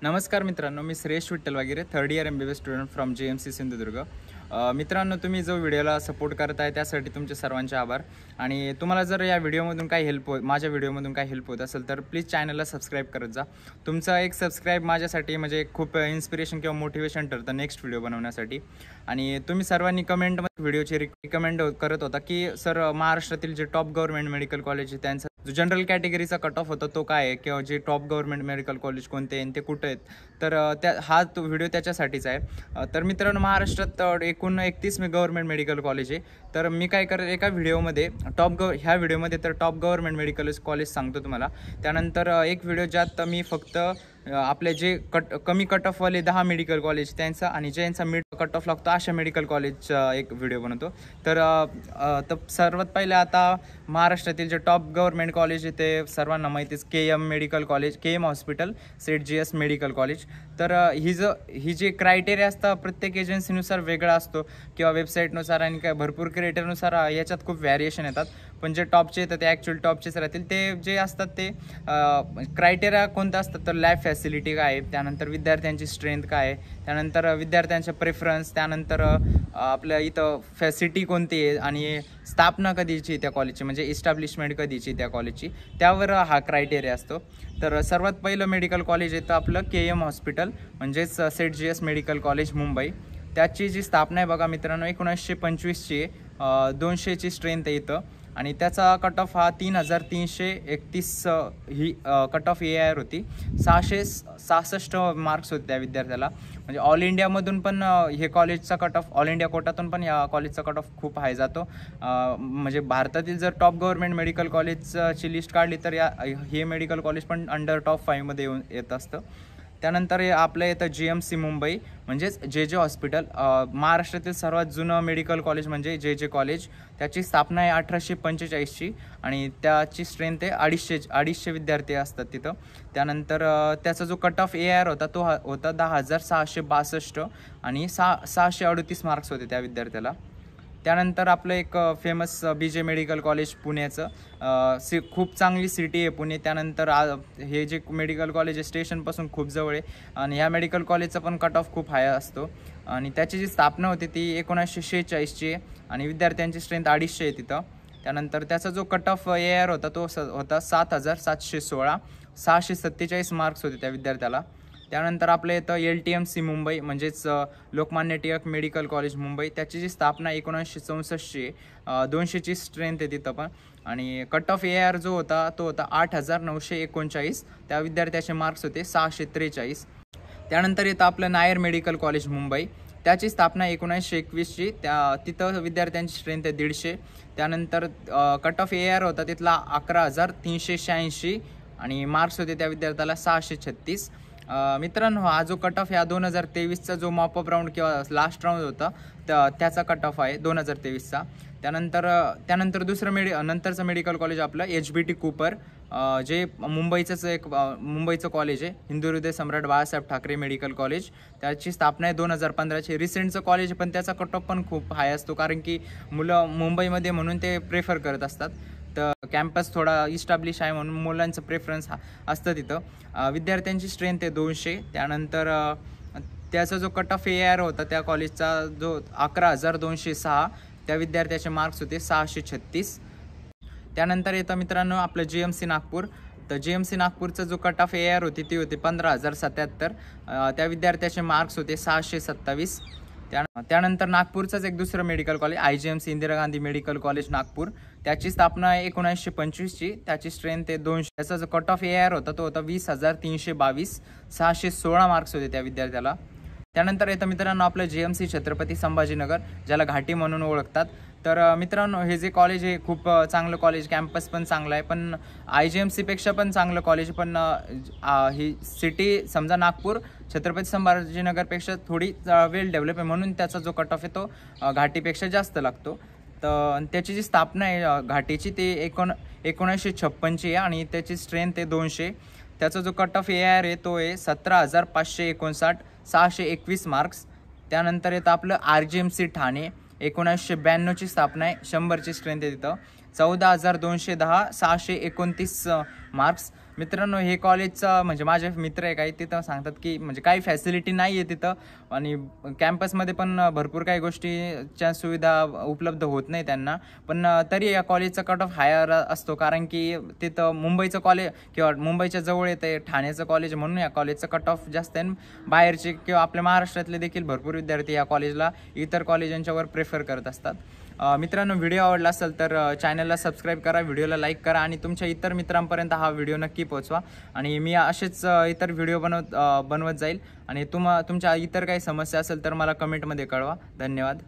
नमस्कार मित्रांनो, मी श्रेयश विठ्ठल वगैरे third year MBBS student from JMC Sindhudurg. मित्रांनो, तुम्ही जो व्हिडिओला सपोर्ट करत आहे त्यासाठी तुमचे सर्वांचे आभार। आणि तुम्हाला जर या व्हिडिओमधून काही माझ्या व्हिडिओमधून काही हेल्प होत असेल तर प्लीज चॅनलला सबस्क्राईब करत जा। तुमचा एक सबस्क्राईब माझ्यासाठी म्हणजे खूप इन्स्पिरेशन किंवा मोटिवेशन ठरतं नेक्स्ट व्हिडिओ बनवण्यासाठी। आणि तुम्ही सर्वांनी कमेंटमध्ये व्हिडिओची रिकमेंड करत होता की सर, महाराष्ट्रातील जे टॉप गव्हर्नमेंट मेडिकल कॉलेज आहे त्यांचा जो जनरल कॅटेगरीचा कट ऑफ होता तो काय आहे, किंवा जे टॉप गव्हर्नमेंट मेडिकल कॉलेज कोणते आणि ते कुठे आहेत, तर हा तो व्हिडिओ त्याच्यासाठीच आहे। तर मित्रांनो, महाराष्ट्रात एकूण 31 गव्हर्नमेंट मेडिकल कॉलेज आहे। तर मी काय करेल, एका व्हिडिओमध्ये ह्या व्हिडिओमध्ये तर टॉप गव्हर्नमेंट मेडिकल कॉलेज सांगतो तुम्हाला। त्यानंतर एक व्हिडिओ ज्यात मी फक्त आपले जे कमी कट ऑफवाले 10 मेडिकल कॉलेज त्यांचा आणि ज्यांचा मिड कट ऑफ लागतो अशा मेडिकल कॉलेजचा एक व्हिडिओ बनवतो। तर सर्वात पहिले आता महाराष्ट्रातील जे टॉप गव्हर्नमेंट कॉलेज आहे ते सर्वांना माहितीच, KM medical college, KM hospital, set GS medical college. तर ही जे क्रायटेरिया असतं प्रत्येक एजन्सीनुसार वेगळा असतो किंवा वेबसाईटनुसार आणि काय भरपूर क्रायटेरियानुसार याच्यात खूप व्हॅरिएशन येतात। पण जे टॉपचे येतात ते ॲक्च्युअल टॉपचेच राहतील। ते जे असतात ते क्रायटेरिया कोणतं असतात तर लॅब फॅसिलिटी काय आहे, त्यानंतर विद्यार्थ्यांची स्ट्रेंथ काय आहे, त्यानंतर विद्यार्थ्यांचे प्रेफरन्स, त्यानंतर आपल्या इथं सिटी कोणती आहे आणि स्थापना कधीची त्या कॉलेजची म्हणजे इस्टॅब्लिशमेंट कधीची त्या कॉलेजची, त्यावर हा क्रायटेरिया असतो। तर सर्वात पहिलं मेडिकल कॉलेज येतं आपलं KM हॉस्पिटल म्हणजेच set GS medical college Mumbai. त्याची जी स्थापना आहे बघा मित्रांनो 1925ची आहे। 200ची स्ट्रेंथ आहे इथं आणि त्याचा कट ऑफ हा 3331 ही कट ऑफ AIR होती। 666 मार्क्स होते त्या विद्यार्थ्याला। म्हणजे ऑल इंडियामधून पण हे कॉलेजचा कट ऑफ, ऑल इंडिया कोटातून पण या कॉलेजचा कट ऑफ खूप हाय जातो। म्हणजे भारतातील जर टॉप गव्हर्नमेंट मेडिकल कॉलेजची लिस्ट काढली तर हे मेडिकल कॉलेज पण अंडर टॉप 5मध्ये येत असतं। त्यानंतर आपलं येतं GMC मुंबई म्हणजेच JJ हॉस्पिटल। महाराष्ट्रातील सर्वात जुनं मेडिकल कॉलेज म्हणजे JJ कॉलेज। त्याची स्थापना आहे 1845ची आणि त्याची स्ट्रेंथ आहे 250 विद्यार्थी असतात तिथं। त्यानंतर त्याचा जो कट ऑफ AIR होता तो होता 10,662 आणि 638 मार्क्स होते त्या विद्यार्थ्याला। त्यानंतर आपलं एक फेमस BJ मेडिकल कॉलेज पुण्याचं, खूप चांगली सिटी आहे पुणे। त्यानंतर हे जे मेडिकल कॉलेज आहे स्टेशनपासून खूप जवळ आहे आणि ह्या मेडिकल कॉलेजचा पण कट ऑफ खूप हाय असतो। आणि त्याची जी स्थापना होती ती 1946ची आहे आणि विद्यार्थ्यांची स्ट्रेंथ 250 आहे तिथं। त्यानंतर त्याचा जो कट ऑफ AIR होता तो होता 7,716, 647 मार्क्स होते त्या विद्यार्थ्याला। त्यानंतर आपलं येतं LTMC मुंबई म्हणजेच लोकमान्य टिळक मेडिकल कॉलेज मुंबई। त्याची जी स्थापना 1964ची आहे। 200ची स्ट्रेंथ आहे तिथं पण आणि कट ऑफ AIR जो होता तो होता 8,939। त्या विद्यार्थ्याचे मार्क्स होते 643। त्यानंतर येतं आपलं नायर मेडिकल कॉलेज मुंबई। त्याची स्थापना 1921ची। तिथं विद्यार्थ्यांची स्ट्रेंथ आहे 150। त्यानंतर कट ऑफ AIR होता तिथला 11,386 आणि मार्क्स होते त्या विद्यार्थ्याला 636। मित्रांनो, हा जो कट ऑफ या 2023चा जो मॉपअप राऊंड किंवा लास्ट राऊंड होता त्याचा कट ऑफ आहे 2023चा। त्यानंतर नंतरचं मेडिकल कॉलेज आपलं HBT कूपर, जे मुंबईचं कॉलेज आहे, हिंदू हृदय सम्राट बाळासाहेब ठाकरे मेडिकल कॉलेज। त्याची स्थापना आहे 2015ची। रिसेंटचं कॉलेज पण त्याचा कट ऑफ पण खूप हाय असतो कारण की मुलं मुंबईमध्ये म्हणून ते प्रेफर करत असतात। तर कॅम्पस थोडा इस्टॅब्लिश आहे म्हणून मुलांचं प्रेफरन्स असतं तिथं। विद्यार्थ्यांची स्ट्रेंथ आहे 200। त्यानंतर त्याचा जो कट ऑफ AIR होता त्या कॉलेजचा जो 11,206, त्या विद्यार्थ्याचे मार्क्स होते 636। त्यानंतर येतं मित्रांनो आपलं GMC नागपूर। तर GMC नागपूरचा जो कट ऑफ AIR होती ती होती 15,077। त्या विद्यार्थ्याचे मार्क्स होते 627। त्यानंतर नागपूरचंच एक दुसरं medical college IGMC Indira Gandhi medical college Nagpur. त्याची स्थापना आहे 1925ची। त्याची स्ट्रेंथ आहे 200। त्याचा जो कट ऑफ AIR होता तो होता 20,322। 616 मार्क्स होते त्या विद्यार्थ्याला। त्यानंतर येतं मित्रांनो आपलं GMC छत्रपती संभाजीनगर, ज्याला घाटी म्हणून ओळखतात। तर मित्रांनो, हे जे कॉलेज आहे खूप चांगलं कॉलेज, कॅम्पस पण चांगला आहे, पण IGMC पेक्षा पण चांगलं कॉलेज। पण ही सिटी समजा नागपूर छत्रपती संभाजीनगरपेक्षा थोडी वेल डेव्हलप आहे म्हणून त्याचा जो कट ऑफ आहे तो घाटीपेक्षा जास्त लागतो। तर त्याची जी स्थापना आहे घाटीची ती 1956ची आहे आणि त्याची स्ट्रेंथ आहे 200। त्याचा जो कट ऑफ AIR आहे तो आहे 17,559, 621 मार्क्स। त्यानंतर येतं आपलं RGMC ठाणे, 1992ची स्थापना आहे, 100ची स्ट्रेंथ आहे तिथं, 14,210, 629 मार्क्स। मित्रांनो हे कॉलेजचं म्हणजे माझे मित्र आहे काही तिथं सांगतात की म्हणजे काही फॅसिलिटी नाही आहे तिथं आणि कॅम्पसमध्ये पण भरपूर काही गोष्टीच्या सुविधा उपलब्ध होत नाही त्यांना, पण तरी या कॉलेजचा कट ऑफ हायर असतो कारण की तिथं मुंबईचं कॉलेज किंवा मुंबईच्या जवळ येते ठाण्याचं कॉलेज म्हणून या कॉलेजचं कट ऑफ जास्त आहे. बाहेरचे किंवा आपल्या महाराष्ट्रातले देखील भरपूर विद्यार्थी या कॉलेजला इतर कॉलेजांच्यावर प्रेफर करत असतात. मित्रांनो व्हिडिओ आवडला असेल तर चॅनलला सबस्क्राईब करा, व्हिडिओला लाईक करा आणि तुमच्या इतर मित्रांपर्यंत हा व्हिडिओ नक्की पोहोचवा. आणि मी असेच इतर व्हिडिओ बनवत जाईल आणि तुमच्या इतर काही समस्या असेल तर मला कमेंटमध्ये कळवा. धन्यवाद.